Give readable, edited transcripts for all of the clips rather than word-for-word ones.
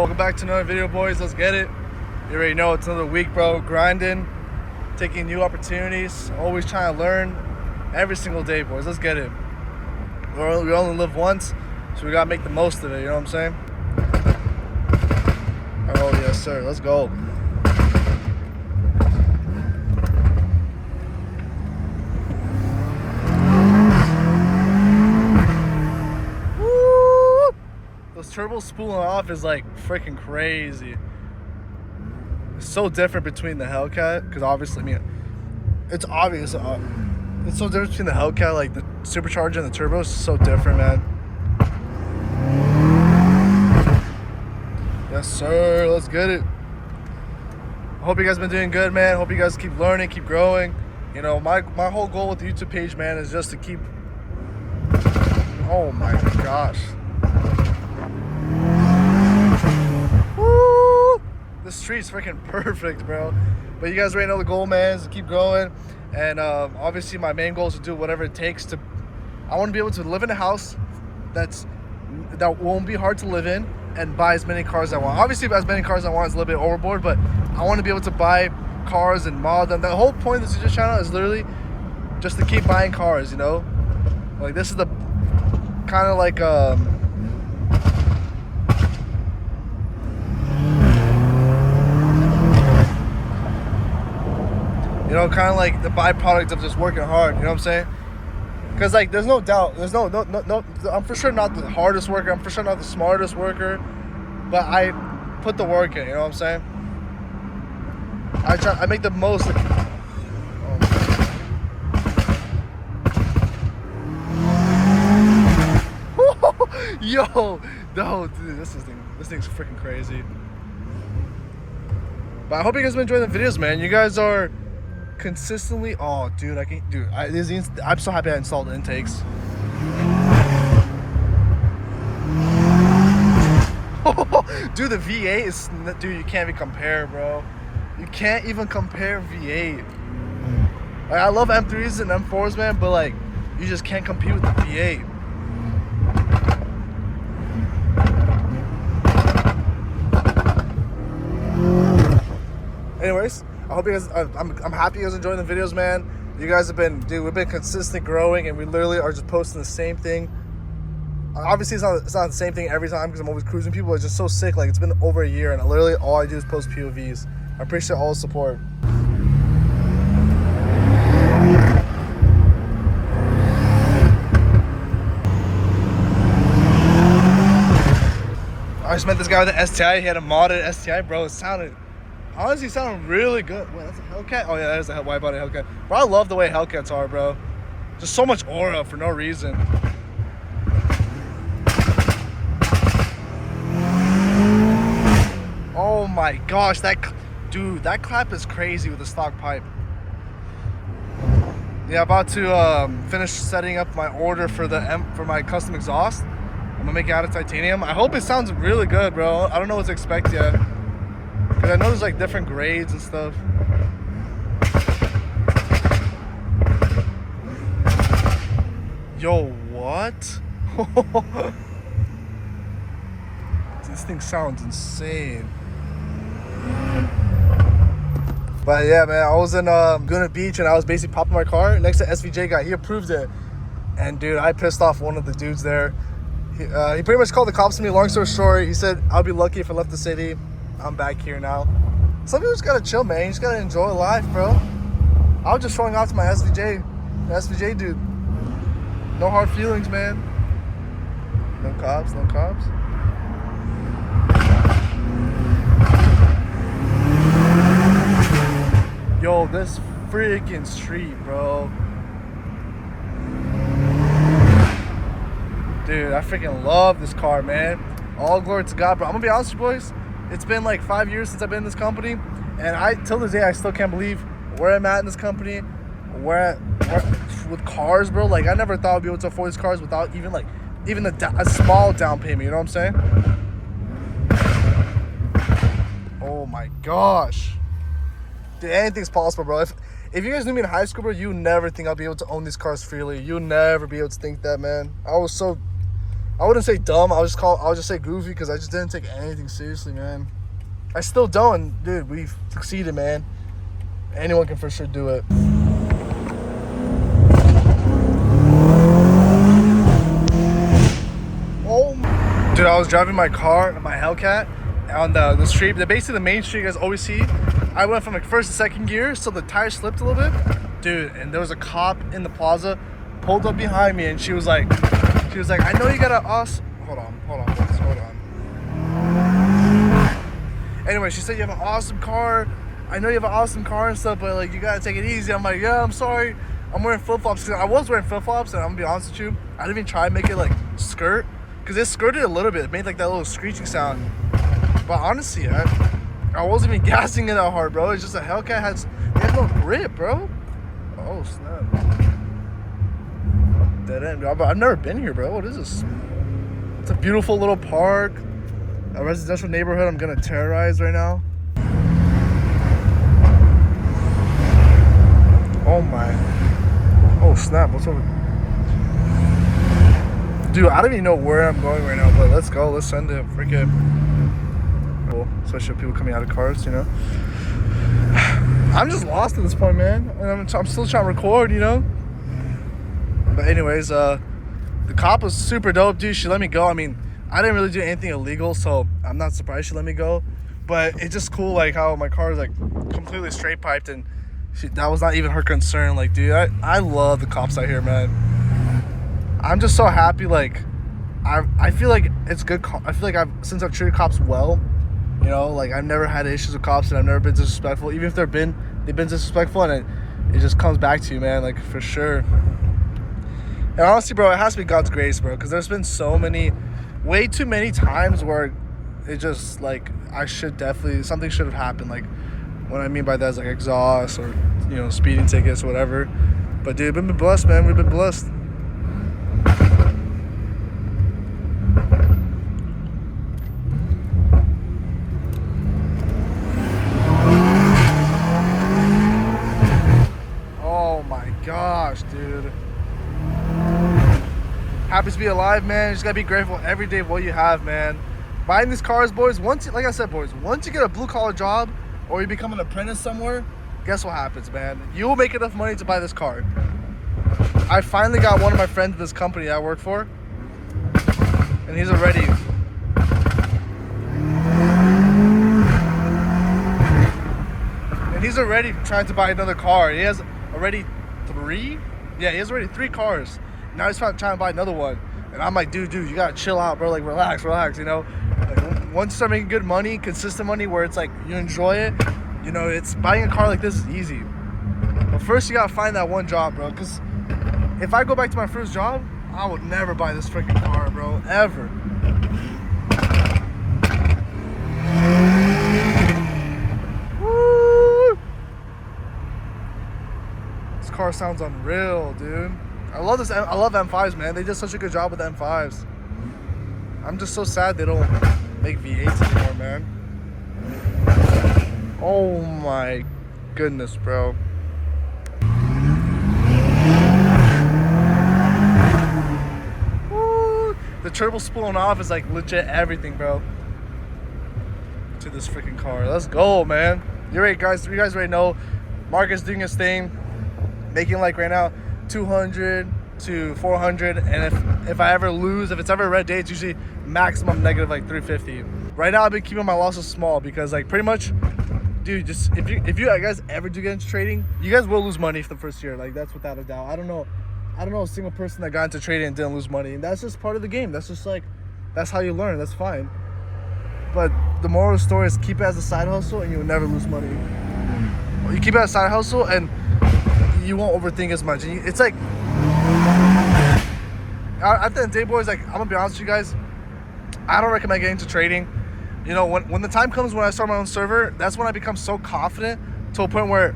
Welcome back to another video, boys. Let's get it. You already know it's another week, bro. Grinding, taking new opportunities, always trying to learn every single day, boys. Let's get it. We only live once, so we gotta make the most of it, you know what I'm saying? Oh yes sir, let's go. Woo! Those turbos spooling off is like freaking crazy. It's so different between the Hellcat, because obviously, I mean, it's obvious. It's so different between the Hellcat, like the supercharger and the turbo is so different, man. Yes, sir. Let's get it. I hope you guys been doing good, man. Hope you guys keep learning, keep growing. You know, my whole goal with the YouTube page, man, is just to keep... Oh, my gosh. Woo! This street's freaking perfect, bro. But you guys already know the goal, man, is to keep growing. And obviously, my main goal is to do whatever it takes to... I want to be able to live in a house that won't be hard to live in, and buy as many cars as I want. Obviously, as many cars as I want is a little bit overboard, but I want to be able to buy cars and mod them. The whole point of this YouTube channel is literally just to keep buying cars, you know? Like, this is the kind of like, you know, kind of like the byproduct of just working hard, you know what I'm saying? Because, like, there's no doubt, no, I'm for sure not the hardest worker, I'm for sure not the smartest worker, but I put the work in, you know what I'm saying? I make the most. Yo, no, dude, this thing's freaking crazy. But I hope you guys been enjoying the videos, man. You guys are consistently, oh dude, I'm so happy I installed intakes. Dude, the V8 is, dude, you can't even compare, bro. You can't even compare V8. Like, I love M3s and M4s, man, but like, you just can't compete with the V8. Anyways, I hope you guys, I'm happy you guys enjoying the videos, man. You guys have been, dude, we've been consistent growing, and we literally are just posting the same thing. Obviously, it's not the same thing every time, because I'm always cruising people. It's just so sick. Like, it's been over a year, and literally all I do is post POVs. I appreciate all the support. I just met this guy with the STI. He had a modded STI, bro. It honestly sounded really good. Wait, that's a Hellcat? Oh yeah, that is a wide body Hellcat. Bro, I love the way Hellcats are, bro. Just so much aura for no reason. Oh my gosh, dude, that clap is crazy with the stock pipe. Yeah, about to finish setting up my order for for my custom exhaust. I'm gonna make it out of titanium. I hope it sounds really good, bro. I don't know what to expect yet, because I know there's like different grades and stuff. Yo, what? This thing sounds insane. But yeah, man, I was in Laguna Beach, and I was basically popping my car next to SVJ guy. He approved it, and dude, I pissed off one of the dudes there. He pretty much called the cops to me. Long story short, he said I'll be lucky if I left the city. I'm back here now. Some people just gotta chill, man. You just gotta enjoy life, bro. I was just showing off to my SVJ dude. No hard feelings, man. No cops, no cops. Yo, this freaking street, bro. Dude, I freaking love this car, man. All glory to God, bro. I'm gonna be honest with you, boys. It's been like 5 years since I've been in this company, and till this day, I still can't believe where I'm at in this company, where with cars, bro. Like, I never thought I'd be able to afford these cars without even a small down payment. You know what I'm saying? Oh my gosh. Dude, anything's possible, bro. If you guys knew me in high school, bro, you never think I'll be able to own these cars freely. You'll never be able to think that, man. I was so I wouldn't say dumb. I'll just say goofy because I just didn't take anything seriously, man. I still don't, dude. We've succeeded, man. Anyone can for sure do it. Oh, dude, I was driving my car, my Hellcat, on the street. Basically the main street you guys always see. I went from like first to second gear, so the tire slipped a little bit, dude. And there was a cop in the plaza, pulled up behind me, and she was like, I know you got a hold on. Anyway, she said you have an awesome car. I know you have an awesome car and stuff, but like you gotta take it easy. I'm like, yeah, I'm sorry. I'm wearing flip flops. I was wearing flip flops, and I'm gonna be honest with you, I didn't even try to make it like skirt, cause it skirted a little bit. It made like that little screeching sound. But honestly, I wasn't even gassing it that hard, bro. It's just a Hellcat has no grip, bro. Oh snap! Dead end. I've never been here, bro. What is this? It's a beautiful little park, a residential neighborhood. I'm gonna terrorize right now. Oh my! Oh snap! What's over? Dude, I don't even know where I'm going right now, but let's go. Let's send it. Freaking. Especially people coming out of cars, you know. I'm just lost at this point, man, and I'm still trying to record, you know. But anyways, the cop was super dope, dude. She let me go. I mean, I didn't really do anything illegal, so I'm not surprised she let me go. But it's just cool, like how my car is like completely straight piped, and that was not even her concern. Like, dude, I love the cops out here, man. I'm just so happy. Like, I feel like it's good. I feel like since I've treated cops well. You know, like I've never had issues with cops and I've never been disrespectful. Even if they've been disrespectful, and it just comes back to you, man, like for sure. And honestly, bro, it has to be God's grace, bro, because there's been way too many times where it just like something should have happened. Like what I mean by that is like exhaust or, you know, speeding tickets or whatever. But dude, we've been blessed, man. We've been blessed. Gosh, dude. Happy to be alive, man. You just gotta be grateful every day for what you have, man. Buying these cars, boys, once you get a blue-collar job or you become an apprentice somewhere, guess what happens, man? You will make enough money to buy this car. I finally got one of my friends in this company I work for, and he's already trying to buy another car. He has already he has already 3 cars. Now he's trying to buy another one, and I'm like, dude, you gotta chill out, bro. Like, relax, you know. Like, once you start making good money, consistent money, where it's like you enjoy it, you know, it's buying a car like this is easy. But first, you gotta find that one job, bro. Because if I go back to my first job, I would never buy this freaking car, bro, ever. Car sounds unreal, dude. I love M5s, man. They did such a good job with the M5s. I'm just so sad they don't make V8s anymore, man. Oh my goodness, bro. Woo. The turbo spooling off is like legit everything, bro, to this freaking car. Let's go, man. You guys already know Mark is doing his thing, making like right now 200 to 400, and if I ever lose, if it's ever a red day, it's usually maximum negative like 350. Right now I've been keeping my losses small because like pretty much, dude, just if you guys ever do get into trading, you guys will lose money for the first year. Like, that's without a doubt. I don't know a single person that got into trading and didn't lose money, and that's just part of the game. That's just like, that's how you learn. That's fine. But the moral of the story is keep it as a side hustle and you'll never lose money. You keep it as a side hustle and you won't overthink as much. It's like, at the end of the day, boys, like, I'm gonna be honest with you guys, I don't recommend getting into trading. You know, when the time comes when I start my own server, that's when I become so confident to a point where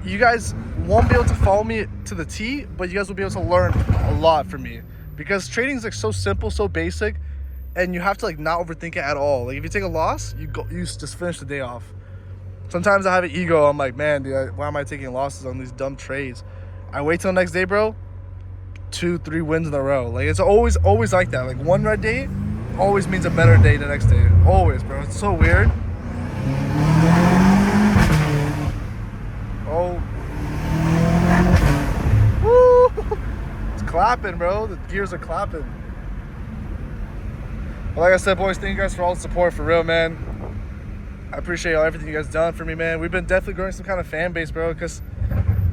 you guys won't be able to follow me to the T, but you guys will be able to learn a lot from me, because trading is like so simple, so basic, and you have to like not overthink it at all. Like, if you take a loss, you just finish the day off. Sometimes I have an ego. I'm like, man, dude, why am I taking losses on these dumb trades? I wait till the next day, bro. 2-3 wins in a row. Like, it's always like that. Like, one red day always means a better day the next day. Always, bro. It's so weird. Oh. Woo! It's clapping, bro. The gears are clapping. But like I said, boys, thank you guys for all the support, for real, man. I appreciate everything you guys done for me, man. We've been definitely growing some kind of fan base, bro, because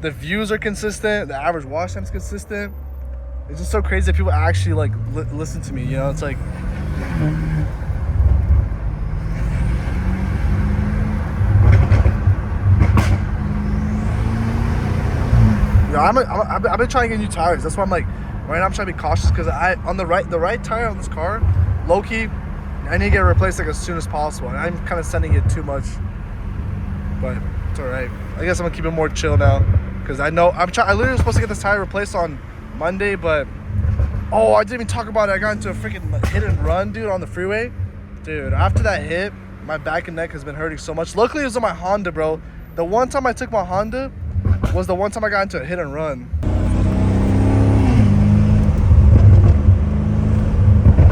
the views are consistent, the average watch time's consistent. It's just so crazy that people actually like listen to me, you know? It's like, I've been trying to get new tires. That's why I'm like, right now I'm trying to be cautious, because on the right tire on this car, low key, I need to get it replaced like as soon as possible. And I'm kind of sending it too much, but it's all right. I guess I'm gonna keep it more chill now, because I know I literally was supposed to get this tire replaced on Monday, but oh, I didn't even talk about it. I got into a freaking hit and run, dude, on the freeway. Dude, after that hit, my back and neck has been hurting so much. Luckily, it was on my Honda, bro. The one time I took my Honda was the one time I got into a hit and run.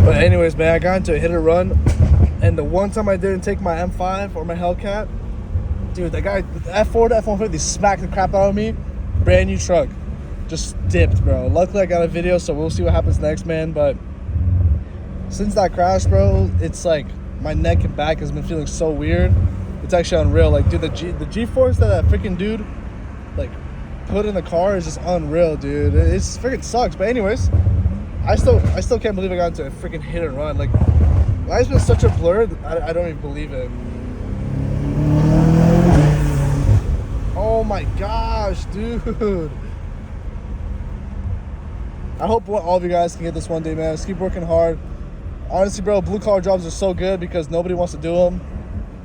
But anyways, man, I got into a hit and run, and the one time I didn't take my M5 or my Hellcat, dude, that guy, the F4 to F-150 smacked the crap out of me. Brand new truck, just dipped, bro. Luckily, I got a video, so we'll see what happens next, man. But since that crash, bro, it's like my neck and back has been feeling so weird. It's actually unreal. Like, dude, the G-force that freaking dude like put in the car is just unreal, dude. It's freaking sucks. But anyways, I still can't believe I got into a freaking hit and run. Like, life's been such a blur, I don't even believe it. Oh my gosh, dude. I hope all of you guys can get this one day, man. Just keep working hard. Honestly, bro, blue collar jobs are so good because nobody wants to do them.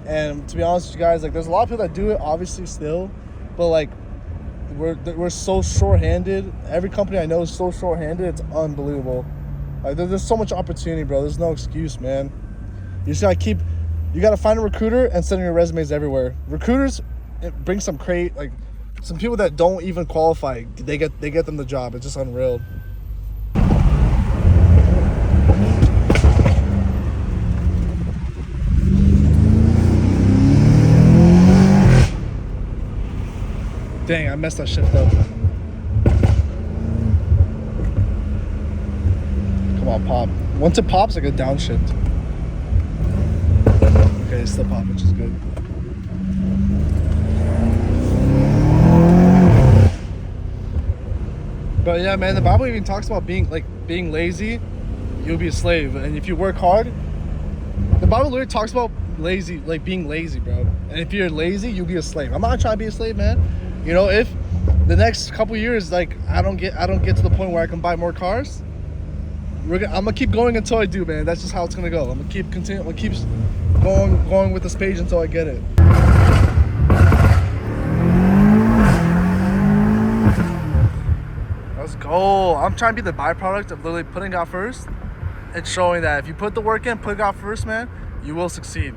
And to be honest with you guys, like, there's a lot of people that do it, obviously, still. But like, we're so short-handed. Every company I know is so short-handed. It's unbelievable. Like, there's so much opportunity, bro. There's no excuse, man. You just gotta you gotta find a recruiter and send your resumes everywhere. Recruiters bring some some people that don't even qualify. They get them the job. It's just unreal. Dang, I messed that shift up. Come on, pop. Once it pops, I go downshift. Okay, it's still popping, which is good. But yeah, man, the Bible even talks about being lazy, you'll be a slave. And if you work hard, the Bible literally talks about being lazy, bro. And if you're lazy, you'll be a slave. I'm not trying to be a slave, man. You know, if the next couple years, like, I don't get to the point where I can buy more cars, I'm gonna keep going until I do, man. That's just how it's gonna go. I'm gonna keep going with this page until I get it. Let's go. I'm trying to be the byproduct of literally putting God first and showing that if you put the work in, put God first, man, you will succeed.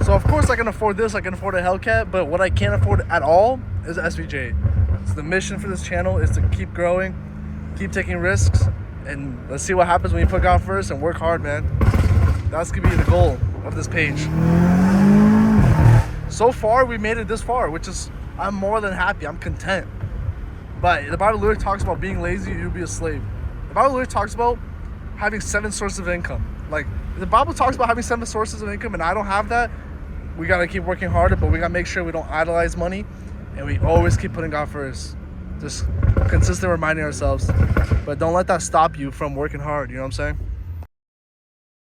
So of course I can afford this, I can afford a Hellcat, but what I can't afford at all is SVJ. So the mission for this channel is to keep growing, keep taking risks, and let's see what happens when you put God first and work hard, man. That's gonna be the goal of this page. So far, we made it this far, which is, I'm more than happy, I'm content. But the Bible literally talks about being lazy, you'll be a slave. The Bible literally talks about having 7 sources of income. Like, the Bible talks about having 7 sources of income, and I don't have that. We gotta keep working harder, but we gotta make sure we don't idolize money, and we always keep putting God first. Just consistently reminding ourselves, but don't let that stop you from working hard, you know what I'm saying?